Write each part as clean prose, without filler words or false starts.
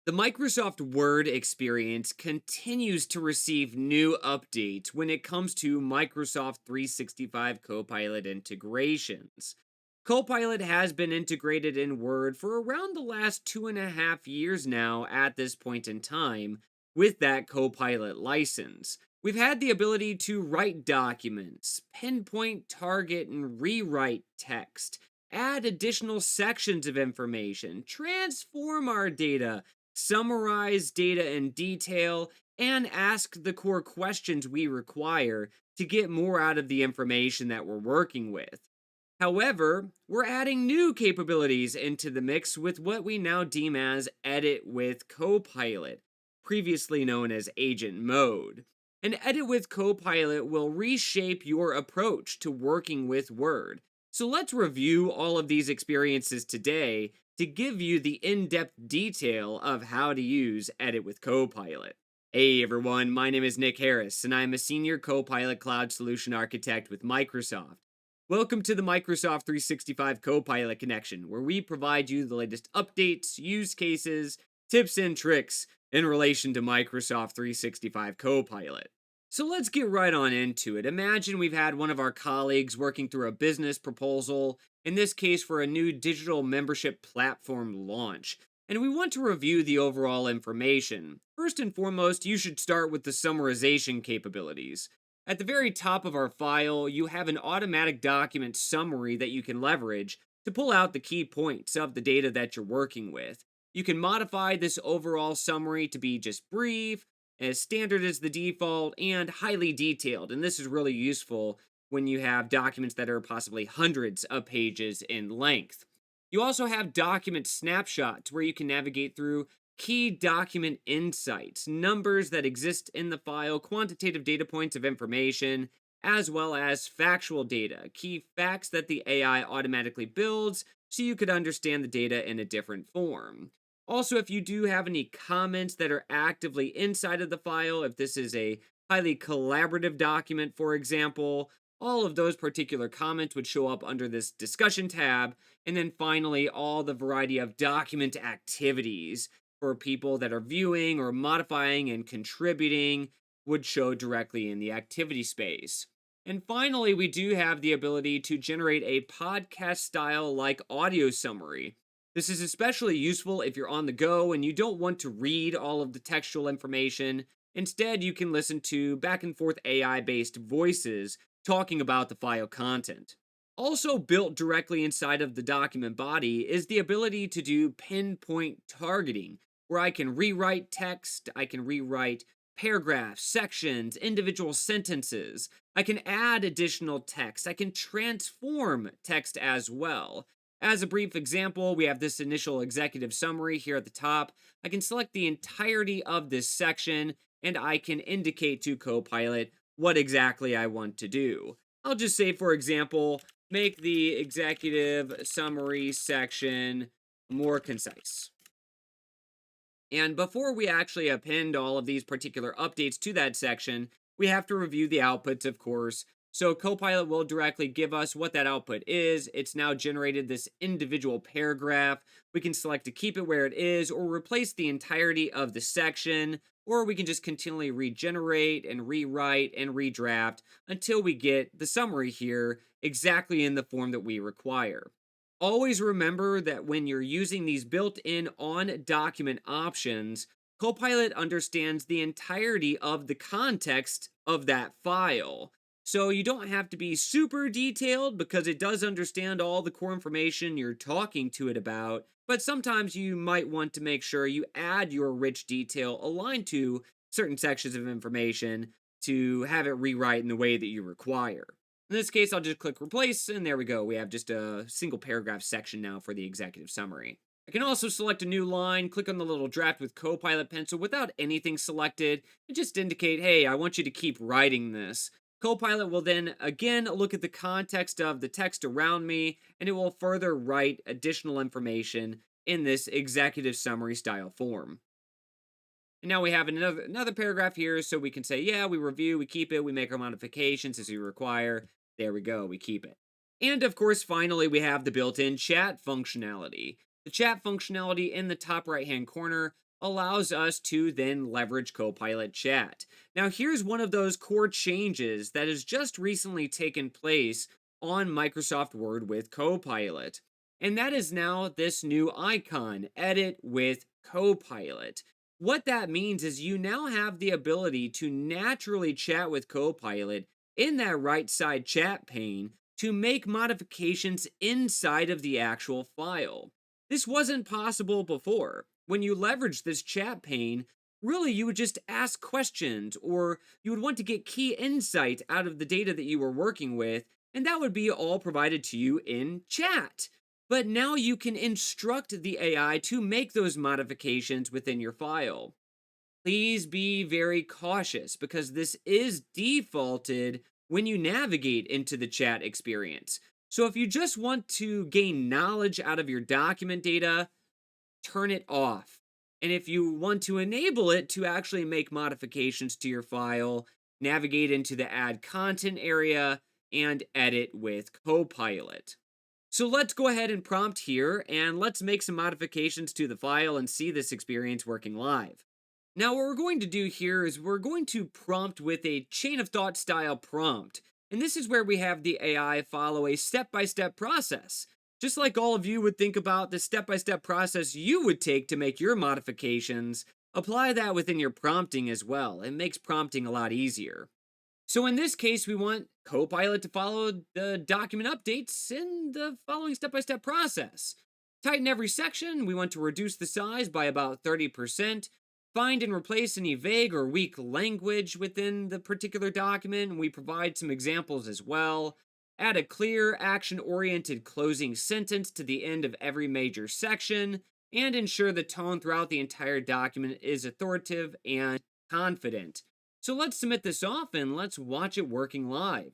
The Microsoft Word experience continues to receive new updates when it comes to Microsoft 365 Copilot integrations. Copilot has been integrated in Word for around the last 2.5 years now at this point in time with that Copilot license. We've had the ability to write documents, pinpoint, target, and rewrite text, add additional sections of information, transform our data, summarize data in detail, and ask the core questions we require to get more out of the information that we're working with. However, we're adding new capabilities into the mix with what we now deem as Edit with Copilot, previously known as Agent Mode. And Edit with Copilot will reshape your approach to working with Word. So let's review all of these experiences today to give you the in depth detail of how to use Edit with Copilot. Hey everyone, my name is Nick Harris, and I'm a Senior Copilot Cloud Solution Architect with Microsoft. Welcome to the Microsoft 365 Copilot Connection, where we provide you the latest updates, use cases, tips, and tricks in relation to Microsoft 365 Copilot. So let's get right on into it. Imagine we've had one of our colleagues working through a business proposal, in this case for a new digital membership platform launch, and we want to review the overall information. First and foremost, you should start with the summarization capabilities. At the very top of our file, you have an automatic document summary that you can leverage to pull out the key points of the data that you're working with. You can modify this overall summary to be just brief, as standard as the default, and highly detailed. And this is really useful when you have documents that are possibly hundreds of pages in length. You also have document snapshots where you can navigate through key document insights, numbers that exist in the file, quantitative data points of information, as well as factual data, key facts that the AI automatically builds so you could understand the data in a different form. Also, if you do have any comments that are actively inside of the file, if this is a highly collaborative document, for example, all of those particular comments would show up under this discussion tab. And then finally, all the variety of document activities for people that are viewing or modifying and contributing would show directly in the activity space. And finally, we do have the ability to generate a podcast style like audio summary. This is especially useful if you're on the go and you don't want to read all of the textual information. Instead, you can listen to back and forth AI based voices talking about the file content. Also, built directly inside of the document body is the ability to do pinpoint targeting, where I can rewrite text, I can rewrite paragraphs, sections, individual sentences. I can add additional text, I can transform text as well. As a brief example, we have this initial executive summary here at the top. I can select the entirety of this section and I can indicate to Copilot what exactly I want to do. I'll just say, for example, make the executive summary section more concise. And before we actually append all of these particular updates to that section, we have to review the outputs, of course. So Copilot will directly give us what that output is. It's now generated this individual paragraph. We can select to keep it where it is or replace the entirety of the section, or we can just continually regenerate and rewrite and redraft until we get the summary here exactly in the form that we require. Always remember that when you're using these built-in on-document options, Copilot understands the entirety of the context of that file. So you don't have to be super detailed because it does understand all the core information you're talking to it about, but sometimes you might want to make sure you add your rich detail aligned to certain sections of information to have it rewrite in the way that you require. In this case, I'll just click replace, and there we go. We have just a single paragraph section now for the executive summary. I can also select a new line, click on the little draft with Copilot pencil without anything selected, and just indicate, hey, I want you to keep writing this. Copilot will then again look at the context of the text around me, and it will further write additional information in this executive summary style form. And now we have another paragraph here, so we can say, yeah, we review, we keep it, we make our modifications as we require. There we go, we keep it. And of course, finally, we have the built-in chat functionality. The chat functionality in the top right-hand corner allows us to then leverage Copilot Chat. Now, here's one of those core changes that has just recently taken place on Microsoft Word with Copilot. And that is now this new icon, Edit with Copilot. What that means is you now have the ability to naturally chat with Copilot in that right side chat pane to make modifications inside of the actual file. This wasn't possible before. When you leverage this chat pane, really you would just ask questions or you would want to get key insight out of the data that you were working with, and that would be all provided to you in chat. But now you can instruct the AI to make those modifications within your file. Please be very cautious because this is defaulted when you navigate into the chat experience. So if you just want to gain knowledge out of your document data, turn it off. And if you want to enable it to actually make modifications to your file, navigate into the add content area and edit with Copilot. So let's go ahead and prompt here and let's make some modifications to the file and see this experience working live. Now, what we're going to do here is we're going to prompt with a chain of thought style prompt. And this is where we have the AI follow a step by step process. Just like all of you would think about the step by step process you would take to make your modifications, apply that within your prompting as well. It makes prompting a lot easier. So in this case, we want Copilot to follow the document updates in the following step-by-step process. Tighten every section. We want to reduce the size by about 30%. Find and replace any vague or weak language within the particular document. We provide some examples as well. Add a clear, action-oriented closing sentence to the end of every major section. And ensure the tone throughout the entire document is authoritative and confident. So let's submit this off and let's watch it working live.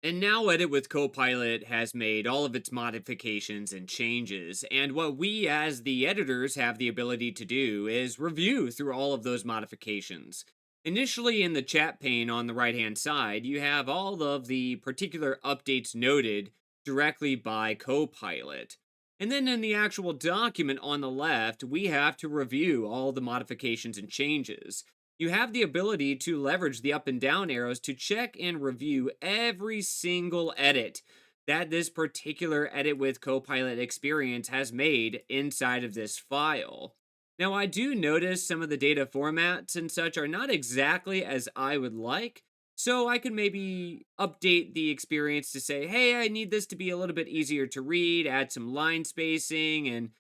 And now Edit with Copilot has made all of its modifications and changes, and what we as the editors have the ability to do is review through all of those modifications. Initially in the chat pane on the right hand side, you have all of the particular updates noted directly by Copilot. And then in the actual document on the left, we have to review all the modifications and changes. You have the ability to leverage the up and down arrows to check and review every single edit that this particular Edit with Copilot experience has made inside of this file. Now, I do notice some of the data formats and such are not exactly as I would like, so I could maybe update the experience to say, hey, I need this to be a little bit easier to read, add some line spacing, and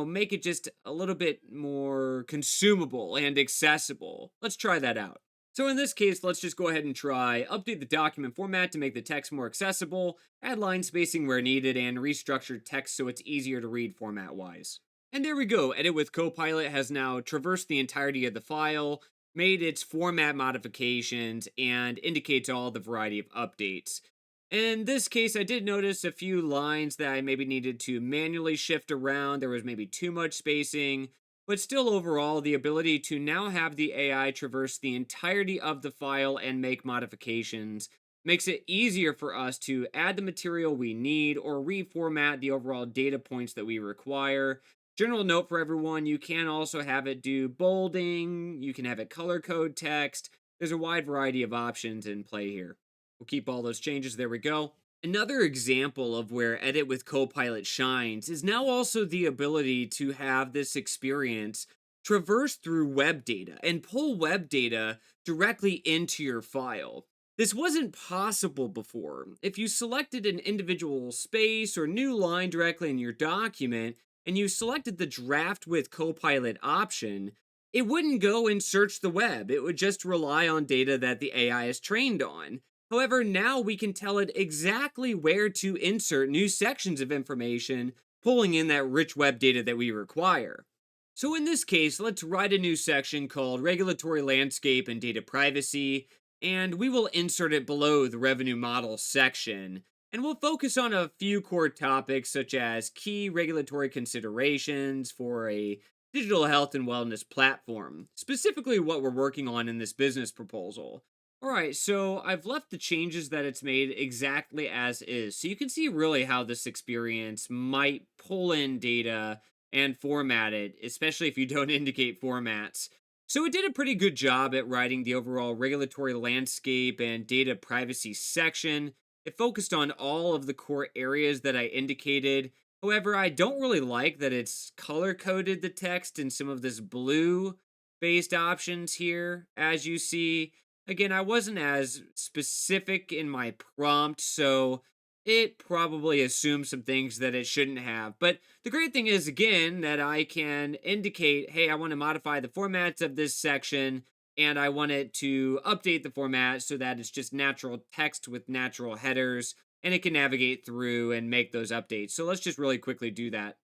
make it just a little bit more consumable and accessible. Let's try that out. So in this case, let's just go ahead and try update the document format to make the text more accessible, add line spacing where needed, and restructure text so it's easier to read format-wise. And there we go. Edit with Copilot has now traversed the entirety of the file, made its format modifications, and indicates all the variety of updates. In this case, I did notice a few lines that I maybe needed to manually shift around. There was maybe too much spacing, but still overall, the ability to now have the AI traverse the entirety of the file and make modifications makes it easier for us to add the material we need or reformat the overall data points that we require. General note for everyone, you can also have it do bolding, you can have it color code text. There's a wide variety of options in play here. We'll keep all those changes. There we go. Another example of where Edit with Copilot shines is now also the ability to have this experience traverse through web data and pull web data directly into your file. This wasn't possible before. If you selected an individual space or new line directly in your document and you selected the Draft with Copilot option, it wouldn't go and search the web. It would just rely on data that the AI is trained on. However, now we can tell it exactly where to insert new sections of information, pulling in that rich web data that we require. So in this case, let's write a new section called Regulatory Landscape and Data Privacy, and we will insert it below the Revenue Model section. And we'll focus on a few core topics such as key regulatory considerations for a digital health and wellness platform, specifically what we're working on in this business proposal. All right, so I've left the changes that it's made exactly as is. So you can see really how this experience might pull in data and format it, especially if you don't indicate formats. So it did a pretty good job at writing the overall regulatory landscape and data privacy section. It focused on all of the core areas that I indicated. However, I don't really like that it's color coded the text in some of this blue based options here, as you see. Again, I wasn't as specific in my prompt, so it probably assumes some things that it shouldn't have. But the great thing is, again, that I can indicate, hey, I want to modify the formats of this section and I want it to update the format so that it's just natural text with natural headers and it can navigate through and make those updates. So let's just really quickly do that.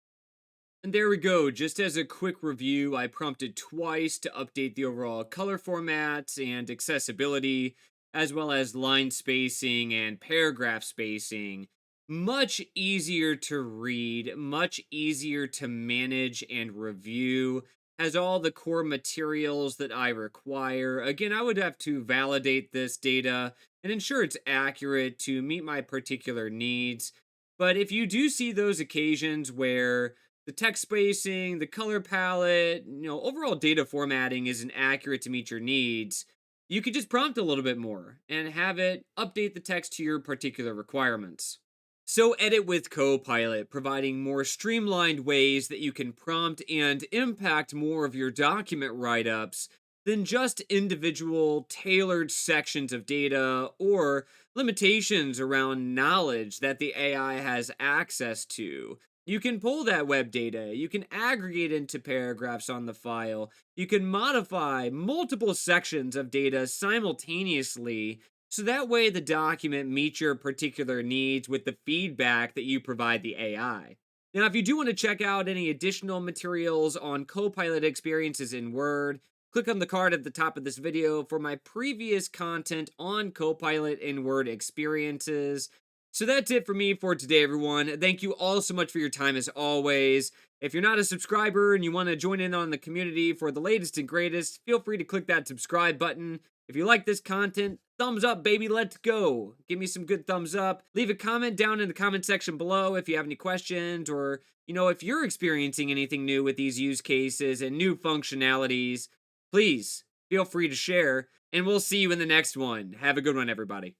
And there we go. Just as a quick review, I prompted twice to update the overall color format and accessibility, as well as line spacing and paragraph spacing. Much easier to read, much easier to manage and review. Has all the core materials that I require. Again, I would have to validate this data and ensure it's accurate to meet my particular needs. But if you do see those occasions where the text spacing, the color palette, overall data formatting isn't accurate to meet your needs, you could just prompt a little bit more and have it update the text to your particular requirements. So, edit with Copilot, providing more streamlined ways that you can prompt and impact more of your document write ups than just individual tailored sections of data or limitations around knowledge that the AI has access to. You can pull that web data, you can aggregate into paragraphs on the file, you can modify multiple sections of data simultaneously so that way the document meets your particular needs with the feedback that you provide the AI. Now, if you do want to check out any additional materials on Copilot experiences in Word, click on the card at the top of this video for my previous content on Copilot in Word experiences. So that's it for me for today, everyone. Thank you all so much for your time as always. If you're not a subscriber and you want to join in on the community for the latest and greatest, feel free to click that subscribe button. If you like this content, thumbs up, baby, let's go. Give me some good thumbs up. Leave a comment down in the comment section below if you have any questions or, if you're experiencing anything new with these use cases and new functionalities, please feel free to share. And we'll see you in the next one. Have a good one, everybody.